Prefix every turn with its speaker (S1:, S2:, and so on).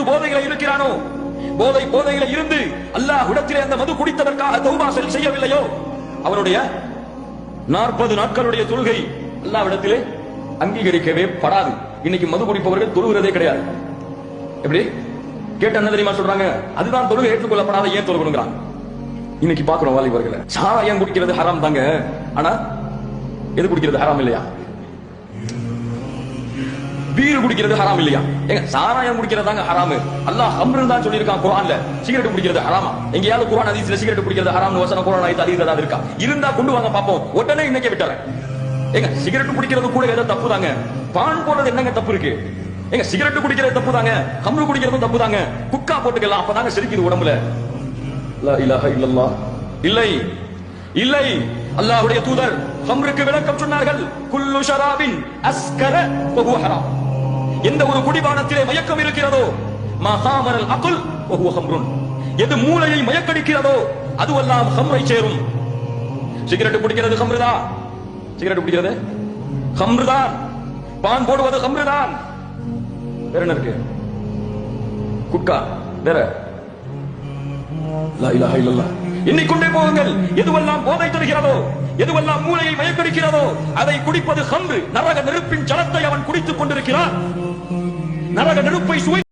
S1: குடித்து போதைகளை இருக்கிறானோ, போதையில இருந்து அல்லாஹ்விடத்திலே அந்த மது குடித்ததற்காக தௌபா செய்யவில்லையோ, அவருடைய 40 நாட்களுடைய தொழுகை அல்லாஹ்விடத்திலே அங்கீகரிக்கவே படாது. இன்னைக்கு மது குடிப்பவர்கள் தொழுகிறதே கிடையாது. எப்படி கேட்ட என்ன தெரியுமா சொல்றாங்க? அதுதான் தொழுகை ஏற்றுக்கொள்ளப்படாத, ஏன் தொழுகணுங்கிறாங்க. இன்னைக்கு பாக்குறோம் வாலிபர்களை. சாராயம் குடிக்கிறது ஹராம் தாங்க, ஆனா எது குடிக்கிறது ஹராம் இல்லையா? பீர் குடிக்கிறது ஹராம் இல்லையா? ஏங்க சாராயம் குடிக்கிறது தாங்க ஹராம். அல்லாஹ் ஹம்ருன்னு தான் சொல்லியிருக்கான் குர்ஆன்ல. சிகரெட் குடிக்கிறது ஹராமா? எங்கேயாவது குர்ஆன் ஹதீஸ்ல சிகரெட் குடிக்கிறது ஹராம்னு வசனம் குர்ஆன் ஆயத்து ஹதீஸ் ஏதாவது இருக்கா? இருந்தா கொண்டு வாங்க பாப்போம். உடனே இன்னைக்கு விட்டுறேன். ஏங்க சிகரெட் குடிக்கிறது கூட ஏதோ தப்பு தாங்க. பான் போடுறது என்னங்க தப்பு இருக்கு? ஏங்க சிகரெட் குடிக்கிறது தப்பு தாங்க, ஹம்ரு குடிக்கிறது தப்பு தாங்க. குக்கா போட்டுக்கலாம், அப்பதாங்க செரிக்குது உடம்புல. லா இலாஹ இல்லல்லாஹ். இல்லை இல்லை, அல்லாஹ்வுடைய தூதர் ஹம்ருக்கு விளக்கம் சொன்னார்கள். குல்லு ஷராபின் அஸ்கர வஹுவ ஹராம். எந்த ஒரு குடிபானத்திலே மயக்கம் இருக்கிறதோ, மகாமரல் அகுல் வஹுவ ஹம்ருன், எது மூளையை மயக்கடிக்கிறதோ அதுவெல்லாம் ஹம்ரை சேரும். சிகரெட் குடிக்கிறது ஹம்ருதான், சிகரெட் குடிக்கிறது ஹம்ருதான், பான் போடுவது ஹம்ருதான். வேற என்ன இருக்கு? குக்கா வேற. லா இலாஹ இல்லல்லாஹ். எண்ணிக்கொண்டே போகுங்கள். எதுவெல்லாம் போதை தருகிறதோ, எதுவெல்லாம் மூளையை மயக்கடிக்கிறதோ அதை குடிப்பது ஹம்ரு. நரக நெருப்பின் ஜலத்தை அவன் குடித்துக் கொண்டிருக்கிறான். நரக நெருப்பை சுவை